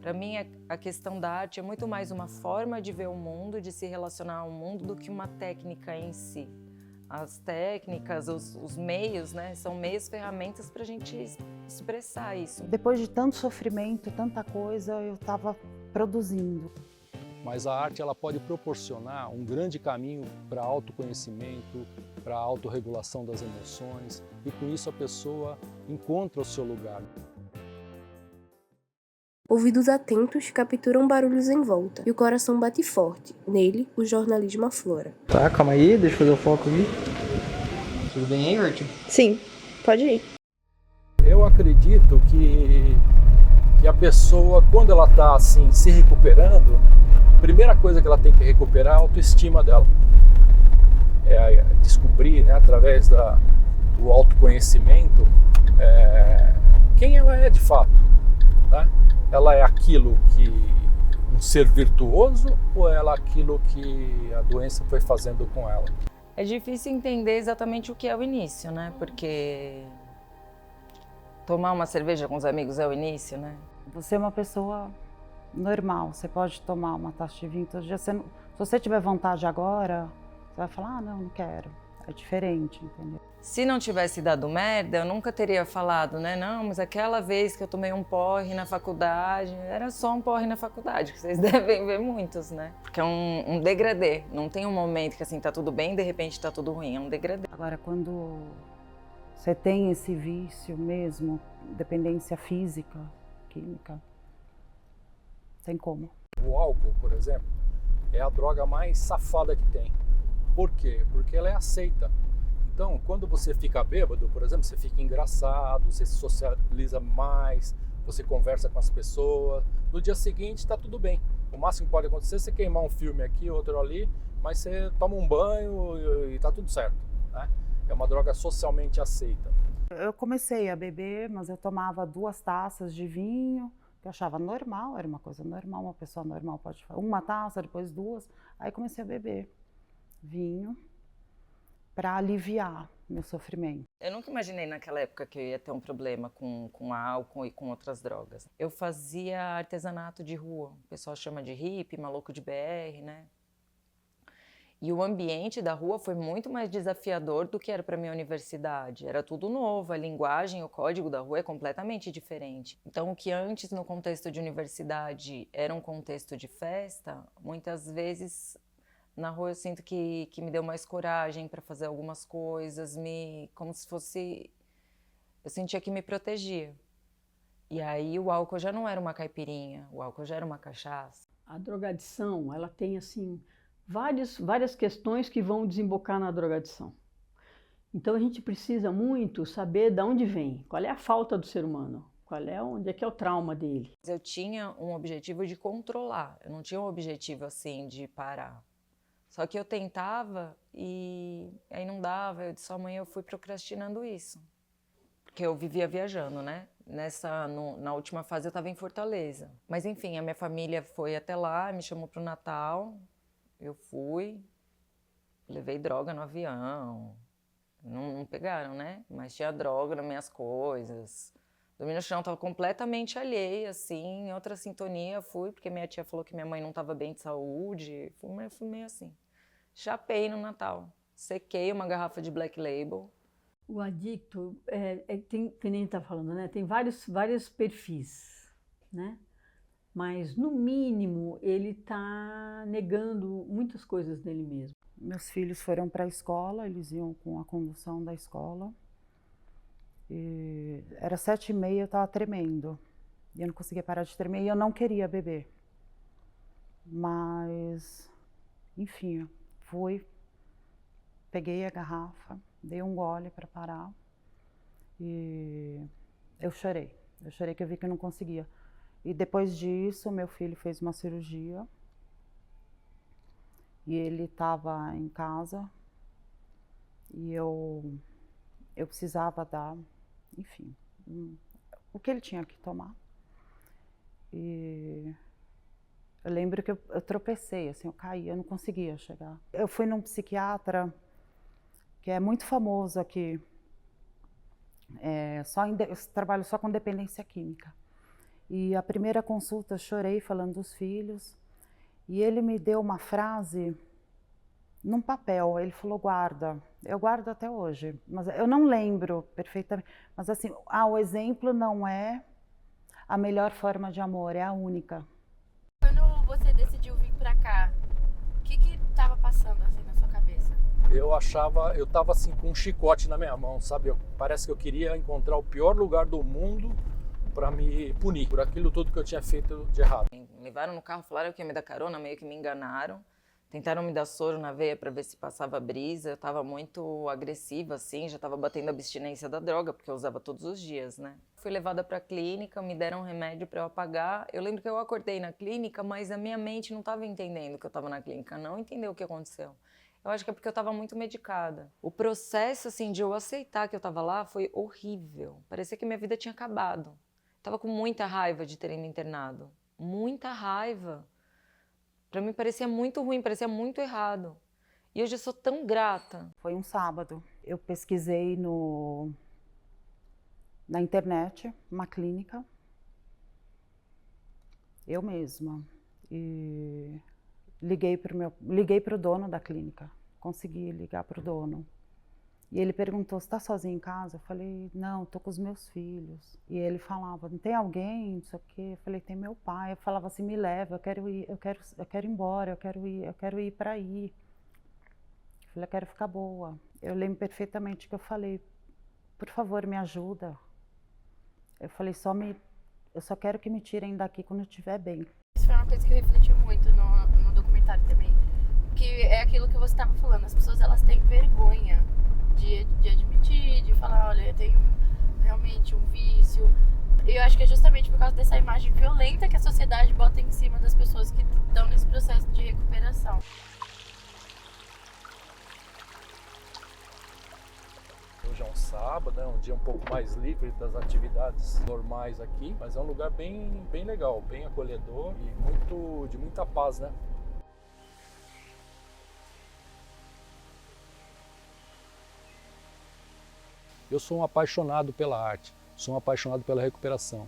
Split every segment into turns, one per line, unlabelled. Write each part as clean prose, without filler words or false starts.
Para mim, a questão da arte é muito mais uma forma de ver o mundo, de se relacionar ao mundo, do que uma técnica em si. As técnicas, os meios, né, são meios, ferramentas para a gente expressar isso.
Depois de tanto sofrimento, tanta coisa, eu estava produzindo.
Mas a arte ela pode proporcionar um grande caminho para autoconhecimento, para a autorregulação das emoções, e com isso a pessoa encontra o seu lugar.
Ouvidos atentos capturam barulhos em volta e o coração bate forte. Nele, o jornalismo aflora.
Tá, calma aí, deixa eu fazer o foco aqui. Tudo bem aí, Arthur?
Sim, pode ir.
Eu acredito que a pessoa, quando ela está assim, se recuperando, a primeira coisa que ela tem que recuperar é a autoestima dela. É descobrir, né, através do autoconhecimento, quem ela é de fato. Né? Ela é aquilo que um ser virtuoso ou ela é aquilo que a doença foi fazendo com ela?
É difícil entender exatamente o que é o início, né? Porque tomar uma cerveja com os amigos é o início, né?
Você é uma pessoa normal, você pode tomar uma taça de vinho todo dia. Se você tiver vontade agora, você vai falar, não quero. É diferente, entendeu?
Se não tivesse dado merda, eu nunca teria falado, né? Não, mas aquela vez que eu tomei um porre na faculdade, era só um porre na faculdade, que vocês devem ver muitos, né? Porque é um degradê. Não tem um momento que assim, tá tudo bem, de repente tá tudo ruim. É um degradê.
Agora, quando você tem esse vício mesmo, dependência física, química, tem como.
O álcool, por exemplo, é a droga mais safada que tem. Por quê? Porque ela é aceita. Então, quando você fica bêbado, por exemplo, você fica engraçado, você se socializa mais, você conversa com as pessoas. No dia seguinte está tudo bem. O máximo que pode acontecer é você queimar um filme aqui, outro ali, mas você toma um banho e está tudo certo. Né? É uma droga socialmente aceita.
Eu comecei a beber, mas eu tomava 2 taças de vinho, que eu achava normal, era uma coisa normal, uma pessoa normal pode fazer. 1 taça, depois 2, aí comecei a beber vinho para aliviar meu sofrimento.
Eu nunca imaginei naquela época que eu ia ter um problema com álcool e com outras drogas. Eu fazia artesanato de rua, o pessoal chama de hippie, maluco de BR, né? E o ambiente da rua foi muito mais desafiador do que era para minha universidade. Era tudo novo, a linguagem, o código da rua é completamente diferente. Então, o que antes no contexto de universidade era um contexto de festa, muitas vezes na rua eu sinto que me deu mais coragem para fazer algumas coisas, como se fosse... Eu sentia que me protegia. E aí o álcool já não era uma caipirinha, o álcool já era uma cachaça.
A drogadição, ela tem assim várias questões que vão desembocar na drogadição. Então a gente precisa muito saber de onde vem, qual é a falta do ser humano, onde é que é o trauma dele.
Eu tinha um objetivo de controlar, eu não tinha um objetivo assim de parar. Só que eu tentava e aí não dava, eu disse, amanhã eu fui procrastinando isso. Porque eu vivia viajando, né? Na última fase eu estava em Fortaleza. Mas enfim, a minha família foi até lá, me chamou para o Natal, eu fui, levei droga no avião. Não pegaram, né? Mas tinha droga nas minhas coisas. Dormi no chão, estava completamente alheia, assim, em outra sintonia. Fui, porque minha tia falou que minha mãe não estava bem de saúde. Fui meio assim. Chapei no Natal. Sequei uma garrafa de Black Label.
O adicto, tem, que nem está falando, né? Tem vários perfis, né? Mas, no mínimo, ele está negando muitas coisas dele mesmo.
Meus filhos foram para a escola, eles iam com a condução da escola. E era 7h30, eu estava tremendo. E eu não conseguia parar de tremer e eu não queria beber. Mas, enfim, eu fui, peguei a garrafa, dei um gole para parar e eu chorei. Eu chorei que eu vi que eu não conseguia. E depois disso, meu filho fez uma cirurgia e ele estava em casa e eu precisava dar, enfim, o que ele tinha que tomar. E eu lembro que eu tropecei, assim, eu caí, eu não conseguia chegar. Eu fui num psiquiatra que é muito famoso aqui, eu trabalho só com dependência química. E a primeira consulta eu chorei falando dos filhos. E ele me deu uma frase num papel, ele falou, guarda. Eu guardo até hoje, mas eu não lembro perfeitamente. Mas assim, o exemplo não é a melhor forma de amor, é a única.
Quando você decidiu vir pra cá, o que tava passando assim na sua cabeça?
Eu tava assim com um chicote na minha mão, sabe? Parece que eu queria encontrar o pior lugar do mundo para me punir por aquilo tudo que eu tinha feito de errado.
Me levaram no carro, falaram que ia me dar carona, meio que me enganaram. Tentaram me dar soro na veia para ver se passava brisa. Eu estava muito agressiva, assim, já estava batendo a abstinência da droga, porque eu usava todos os dias, né? Fui levada para a clínica, me deram um remédio para eu apagar. Eu lembro que eu acordei na clínica, mas a minha mente não estava entendendo que eu estava na clínica, não entendeu o que aconteceu. Eu acho que é porque eu estava muito medicada. O processo, assim, de eu aceitar que eu estava lá foi horrível. Parecia que minha vida tinha acabado. Estava com muita raiva de terem me internado. Muita raiva. Para mim parecia muito ruim, parecia muito errado. E hoje eu sou tão grata.
Foi um sábado. Eu pesquisei na internet uma clínica. Eu mesma. E liguei para o dono da clínica. Consegui ligar para o dono. E ele perguntou, você está sozinho em casa? Eu falei, não, estou com os meus filhos. E ele falava, não tem alguém, não sei o quê. Eu falei, tem meu pai. Eu falava assim, me leva, eu quero ir embora, eu quero ir para aí. Eu falei, eu quero ficar boa. Eu lembro perfeitamente que eu falei, por favor, me ajuda. Eu falei, eu só quero que me tirem daqui quando eu estiver bem.
Isso foi uma coisa que eu refleti muito no documentário também. Que é aquilo que você estava falando, as pessoas elas têm vergonha de admitir, de falar, olha, eu tenho realmente um vício. E eu acho que é justamente por causa dessa imagem violenta que a sociedade bota em cima das pessoas que estão nesse processo de recuperação.
Hoje é um sábado, né? Um dia um pouco mais livre das atividades normais aqui, mas é um lugar bem legal, bem acolhedor e de muita paz, né? Eu sou um apaixonado pela arte, sou um apaixonado pela recuperação.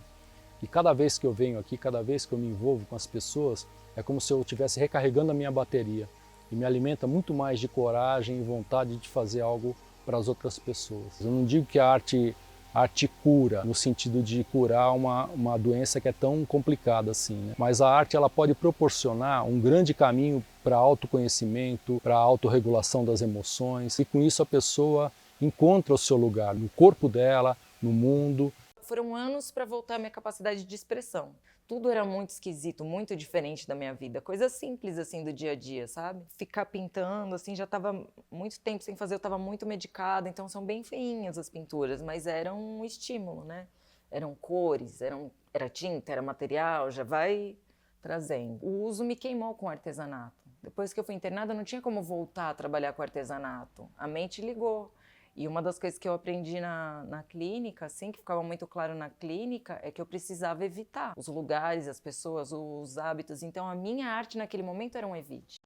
E cada vez que eu venho aqui, cada vez que eu me envolvo com as pessoas, é como se eu estivesse recarregando a minha bateria. E me alimenta muito mais de coragem e vontade de fazer algo para as outras pessoas. Eu não digo que a arte cura, no sentido de curar uma doença que é tão complicada assim, né? Mas a arte ela pode proporcionar um grande caminho para autoconhecimento, para a autorregulação das emoções, e com isso a pessoa encontra o seu lugar no corpo dela, no mundo.
Foram anos para voltar a minha capacidade de expressão. Tudo era muito esquisito, muito diferente da minha vida. Coisas simples, assim, do dia a dia, sabe? Ficar pintando, assim, já estava muito tempo sem fazer, eu estava muito medicada, então são bem feinhas as pinturas, mas eram um estímulo, né? Eram cores, era tinta, era material, já vai trazendo. O uso me queimou com o artesanato. Depois que eu fui internada, não tinha como voltar a trabalhar com artesanato. A mente ligou. E uma das coisas que eu aprendi na clínica, assim, que ficava muito claro na clínica, é que eu precisava evitar os lugares, as pessoas, os hábitos. Então, a minha arte naquele momento era um evite.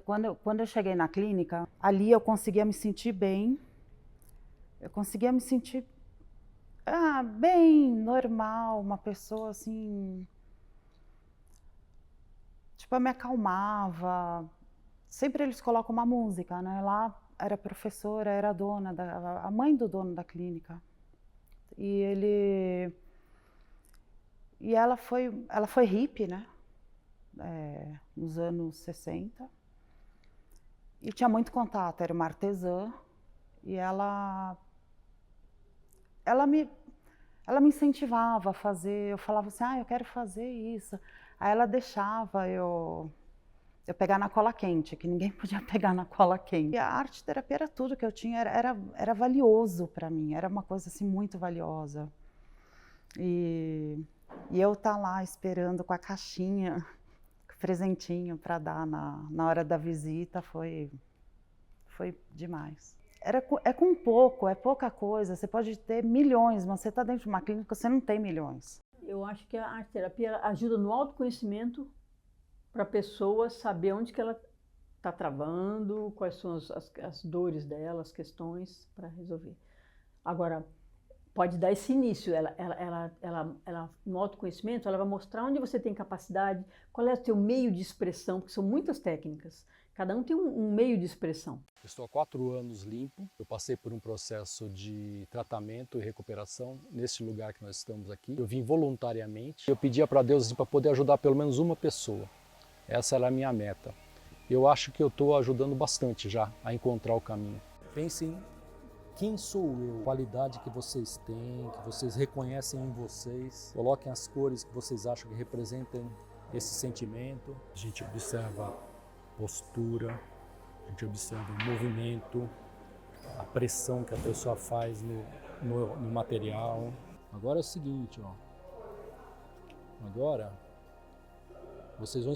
Quando eu cheguei na clínica, ali eu conseguia me sentir bem. Eu conseguia me sentir bem, normal, uma pessoa assim... Tipo, eu me acalmava. Sempre eles colocam uma música, né? Lá era professora, era a mãe do dono da clínica. E ela foi hippie, né? Nos anos 60. E tinha muito contato, era uma artesã. E ela me incentivava a fazer. Eu falava assim, eu quero fazer isso. Aí ela deixava eu pegar na cola quente, que ninguém podia pegar na cola quente. E a arte-terapia era tudo que eu tinha, era valioso para mim, era uma coisa assim muito valiosa. E eu estar lá esperando com a caixinha, com o presentinho para dar na hora da visita foi demais. É com pouco, é pouca coisa, você pode ter milhões, mas você está dentro de uma clínica, você não tem milhões.
Eu acho que a arte-terapia ajuda no autoconhecimento, para a pessoa saber onde que ela está travando, quais são as dores dela, as questões para resolver. Agora, pode dar esse início. No autoconhecimento, ela vai mostrar onde você tem capacidade, qual é o teu meio de expressão, porque são muitas técnicas. Cada um tem um meio de expressão.
Estou há 4 anos limpo. Eu passei por um processo de tratamento e recuperação nesse lugar que nós estamos aqui. Eu vim voluntariamente. Eu pedia para Deus para poder ajudar pelo menos uma pessoa. Essa era a minha meta. Eu acho que eu estou ajudando bastante já a encontrar o caminho. Pensem quem sou eu, a qualidade que vocês têm, que vocês reconhecem em vocês. Coloquem as cores que vocês acham que representam esse sentimento. A gente observa a postura, a gente observa o movimento, a pressão que a pessoa faz no material. Agora é o seguinte, ó. Agora vocês vão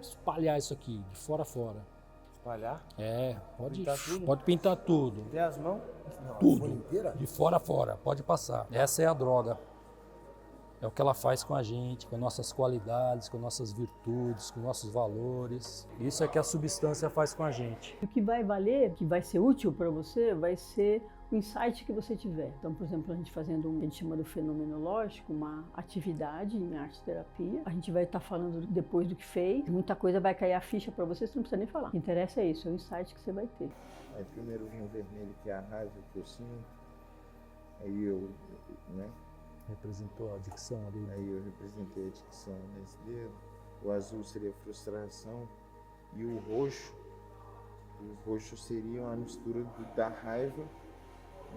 espalhar isso aqui, de fora a fora.
Espalhar?
É,
Pintar tudo?
pode pintar tudo.
Até as mãos? Não,
Tudo.
a folha inteira?
De fora a fora, pode passar. Essa é a droga. É o que ela faz com a gente, com nossas qualidades, com nossas virtudes, com nossos valores. Isso é que a substância faz com a gente.
O que vai valer, que vai ser útil para você, vai ser o insight que você tiver. Então, por exemplo, a gente fazendo a gente chama do fenomenológico, uma atividade em arte-terapia. A gente vai estar falando depois do que fez. Muita coisa vai cair a ficha para você não precisa nem falar. O que interessa é isso, é o insight que você vai ter.
Aí primeiro vinha o vermelho, que é a raiva que eu sinto. Aí eu, né?
Representou a dicção ali.
Aí eu representei a dicção nesse dedo. O azul seria a frustração. E o roxo seria uma mistura da raiva,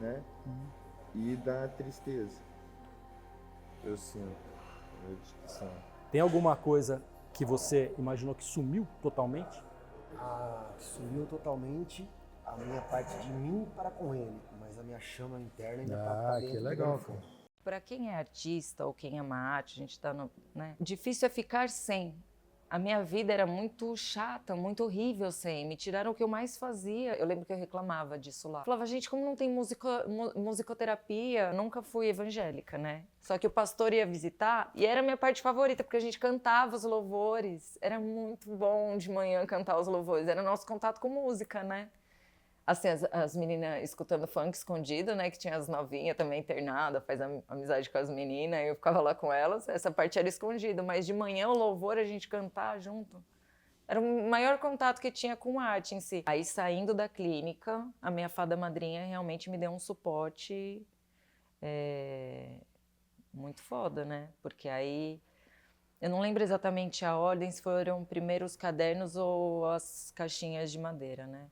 né? E da tristeza. Eu sinto a dicção.
Tem alguma coisa que você imaginou que sumiu totalmente?
Sumiu totalmente a minha parte de mim para com ele, mas a minha chama interna ainda está dentro.
Que legal, cara.
Para quem é artista ou quem ama arte, a gente está no, né? Difícil é ficar sem. A minha vida era muito chata, muito horrível sem. Me tiraram o que eu mais fazia. Eu lembro que eu reclamava disso lá. Falava, gente, como não tem musicoterapia? Nunca fui evangélica, né? Só que o pastor ia visitar e era a minha parte favorita, porque a gente cantava os louvores. Era muito bom de manhã cantar os louvores. Era nosso contato com música, né? Assim, as meninas escutando funk escondido, né? Que tinha as novinhas também internadas, faz amizade com as meninas, eu ficava lá com elas. Essa parte era escondida, mas de manhã o louvor, a gente cantar junto. Era o maior contato que tinha com a arte em si. Aí, saindo da clínica, a minha fada madrinha realmente me deu um suporte muito foda, né? Porque aí, eu não lembro exatamente a ordem, se foram primeiro os cadernos ou as caixinhas de madeira, né?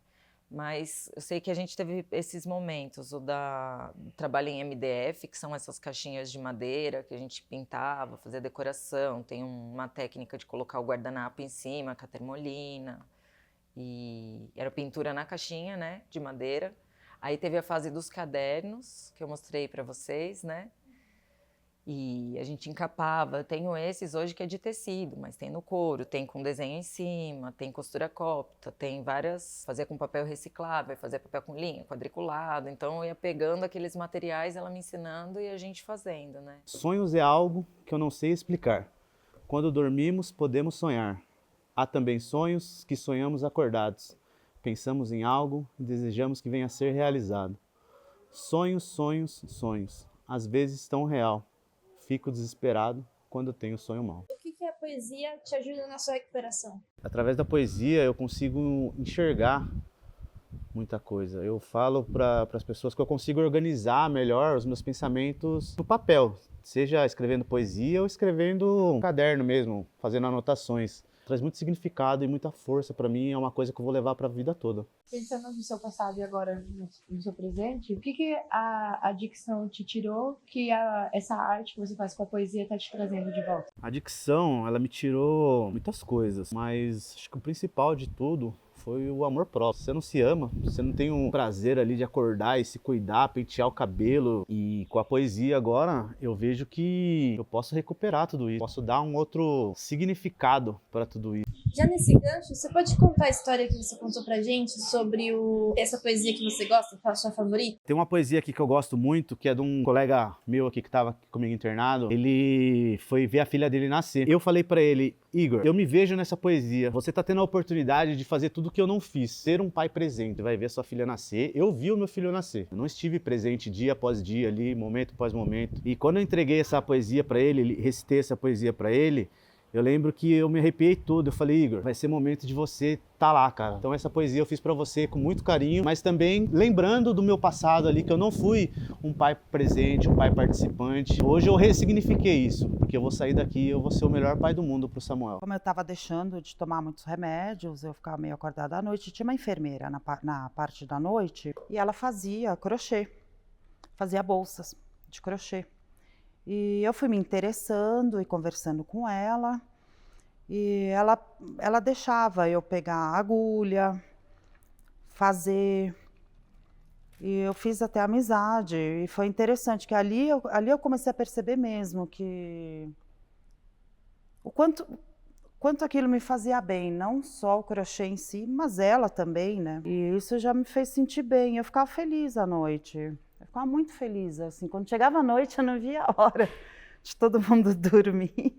Mas eu sei que a gente teve esses momentos, o da trabalho em MDF, que são essas caixinhas de madeira que a gente pintava, fazia decoração, tem uma técnica de colocar o guardanapo em cima, com a termolina, e era pintura na caixinha, né, de madeira. Aí teve a fase dos cadernos, que eu mostrei para vocês, né, e a gente encapava. Eu tenho esses hoje que é de tecido, mas tem no couro, tem com desenho em cima, tem costura cópita, tem várias, fazia com papel reciclável, fazia papel com linha, quadriculado. Então eu ia pegando aqueles materiais, ela me ensinando e a gente fazendo, né?
Sonhos é algo que eu não sei explicar. Quando dormimos, podemos sonhar. Há também sonhos que sonhamos acordados. Pensamos em algo e desejamos que venha a ser realizado. Sonhos, sonhos, sonhos. Às vezes tão real. Fico desesperado quando tenho sonho mau.
O que a poesia te ajuda na sua recuperação?
Através da poesia eu consigo enxergar muita coisa. Eu falo para as pessoas que eu consigo organizar melhor os meus pensamentos no papel, seja escrevendo poesia ou escrevendo um caderno mesmo, fazendo anotações. Traz muito significado e muita força para mim, é uma coisa que eu vou levar para a vida toda.
Pensando no seu passado e agora no seu presente, o que a dicção te tirou que essa arte que você faz com a poesia está te trazendo de volta?
A dicção, ela me tirou muitas coisas, mas acho que o principal de tudo foi o amor próprio. Você não se ama, você não tem um prazer ali de acordar e se cuidar, pentear o cabelo. E com a poesia agora, eu vejo que eu posso recuperar tudo isso, posso dar um outro significado para tudo isso.
Já nesse gancho, você pode contar a história que você contou pra gente sobre essa poesia que você gosta, que é a sua favorita?
Tem uma poesia aqui que eu gosto muito, que é de um colega meu aqui que estava comigo internado. Ele foi ver a filha dele nascer. Eu falei para ele, Igor, eu me vejo nessa poesia. Você tá tendo a oportunidade de fazer tudo que eu não fiz. Ser um pai presente. Você vai ver sua filha nascer. Eu vi o meu filho nascer. Eu não estive presente dia após dia ali, momento após momento. E quando eu entreguei essa poesia pra ele, recitei essa poesia pra ele, eu lembro que eu me arrepiei todo. Eu falei, Igor, vai ser momento de você tá lá, cara. Então essa poesia eu fiz pra você com muito carinho, mas também lembrando do meu passado ali, que eu não fui um pai presente, um pai participante. Hoje eu ressignifiquei isso, porque eu vou sair daqui e eu vou ser o melhor pai do mundo pro Samuel.
Como eu estava deixando de tomar muitos remédios, eu ficava meio acordada à noite. Tinha uma enfermeira na parte da noite e ela fazia crochê, fazia bolsas de crochê. E eu fui me interessando e conversando com ela, e ela deixava eu pegar a agulha, fazer, e eu fiz até amizade, e foi interessante, que ali eu comecei a perceber mesmo que o quanto aquilo me fazia bem, não só o crochê em si, mas ela também, né? E isso já me fez sentir bem, eu ficava feliz à noite. Eu ficava muito feliz, assim, quando chegava a noite eu não via a hora de todo mundo dormir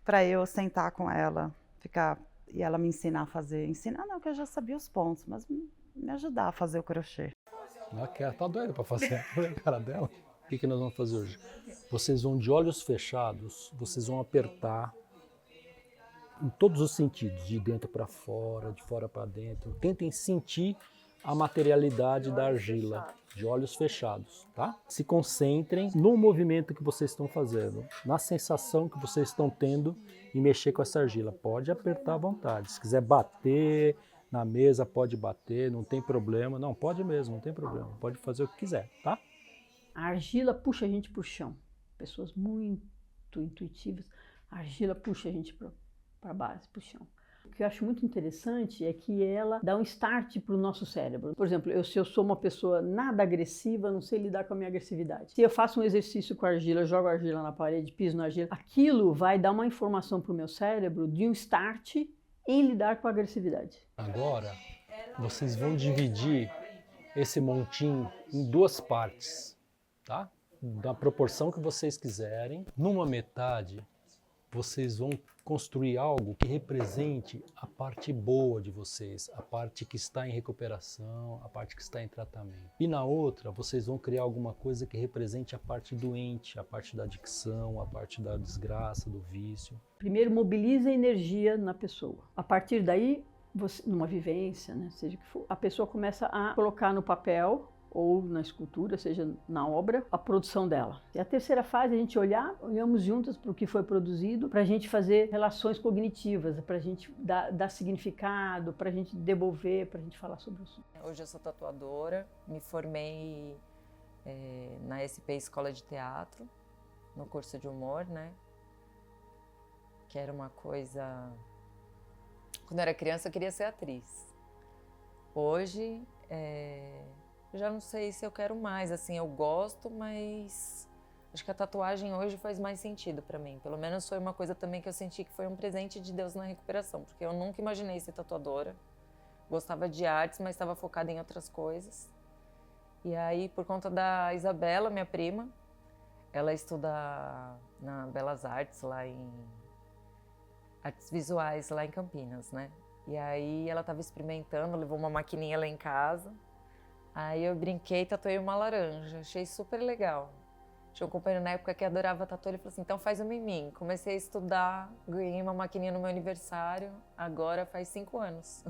para eu sentar com ela, ficar e ela me ensinar a fazer. Ensinar não, que eu já sabia os pontos, mas me ajudar a fazer o crochê.
Ela tá doida para fazer, olha a cara dela. O que nós vamos fazer hoje? Vocês vão de olhos fechados, vocês vão apertar em todos os sentidos, de dentro para fora, de fora para dentro. Tentem sentir a materialidade da argila, de olhos fechados, tá? Se concentrem no movimento que vocês estão fazendo, na sensação que vocês estão tendo em mexer com essa argila. Pode apertar à vontade. Se quiser bater na mesa, pode bater, não tem problema. Não, pode mesmo, não tem problema. Pode fazer o que quiser, tá?
A argila puxa a gente para o chão. Pessoas muito intuitivas, a argila puxa a gente para a base, para o chão. O que eu acho muito interessante é que ela dá um start para o nosso cérebro. Por exemplo, se eu sou uma pessoa nada agressiva, não sei lidar com a minha agressividade. Se eu faço um exercício com argila, jogo argila na parede, piso na argila, aquilo vai dar uma informação para o meu cérebro de um start em lidar com a agressividade.
Agora, vocês vão dividir esse montinho em duas partes, tá? Da proporção que vocês quiserem. Numa metade, vocês vão construir algo que represente a parte boa de vocês, a parte que está em recuperação, a parte que está em tratamento. E na outra, vocês vão criar alguma coisa que represente a parte doente, a parte da adicção, a parte da desgraça, do vício.
Primeiro, mobiliza a energia na pessoa. A partir daí, numa vivência, né, seja o que for, a pessoa começa a colocar no papel ou na escultura, seja na obra, a produção dela. E a terceira fase, a gente olhamos juntas para o que foi produzido, para a gente fazer relações cognitivas, para a gente dar significado, para a gente devolver, para a gente falar sobre isso.
Hoje eu sou tatuadora, me formei na SP Escola de Teatro, no curso de humor, né? Que era uma coisa... Quando eu era criança eu queria ser atriz. Hoje, eu já não sei se eu quero mais, assim, eu gosto, mas acho que a tatuagem hoje faz mais sentido pra mim. Pelo menos foi uma coisa também que eu senti que foi um presente de Deus na recuperação, porque eu nunca imaginei ser tatuadora. Gostava de artes, mas estava focada em outras coisas. E aí, por conta da Isabela, minha prima, ela estuda na Belas Artes, lá em Artes Visuais, lá em Campinas, né? E aí ela estava experimentando, levou uma maquininha lá em casa. Aí eu brinquei, tatuei uma laranja, achei super legal. Tinha um companheiro na época que adorava tatu, ele falou assim, então faz uma em mim. Comecei a estudar, ganhei uma maquininha no meu aniversário, agora faz 5 anos.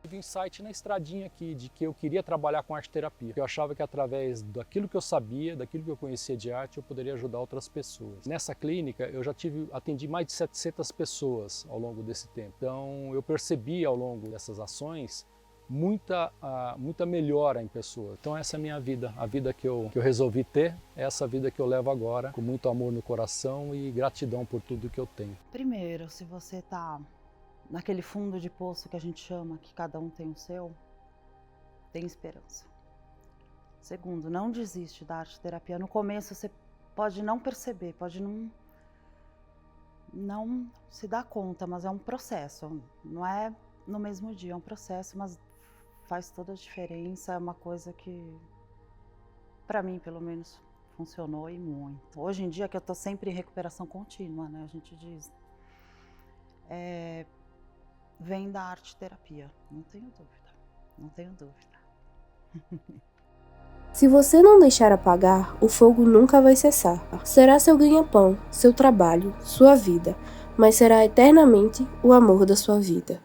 Tive um insight na estradinha aqui de que eu queria trabalhar com arte terapia. Eu achava que através daquilo que eu sabia, daquilo que eu conhecia de arte, eu poderia ajudar outras pessoas. Nessa clínica eu já atendi mais de 700 pessoas ao longo desse tempo. Então eu percebi ao longo dessas ações muita melhora em pessoas. Então essa é a minha vida, a vida que eu resolvi ter, é essa vida que eu levo agora, com muito amor no coração e gratidão por tudo que eu tenho.
Primeiro, se você tá naquele fundo de poço que a gente chama, que cada um tem o seu, tem esperança. Segundo, não desiste da arte terapia. No começo você pode não perceber, pode não se dar conta, mas é um processo, não é no mesmo dia, é um processo, mas faz toda a diferença, é uma coisa que, para mim, pelo menos, funcionou e muito. Hoje em dia, que eu tô sempre em recuperação contínua, né, a gente diz. vem da arte-terapia. Não tenho dúvida. Não tenho dúvida.
Se você não deixar apagar, o fogo nunca vai cessar. Será seu ganha-pão, seu trabalho, sua vida, mas será eternamente o amor da sua vida.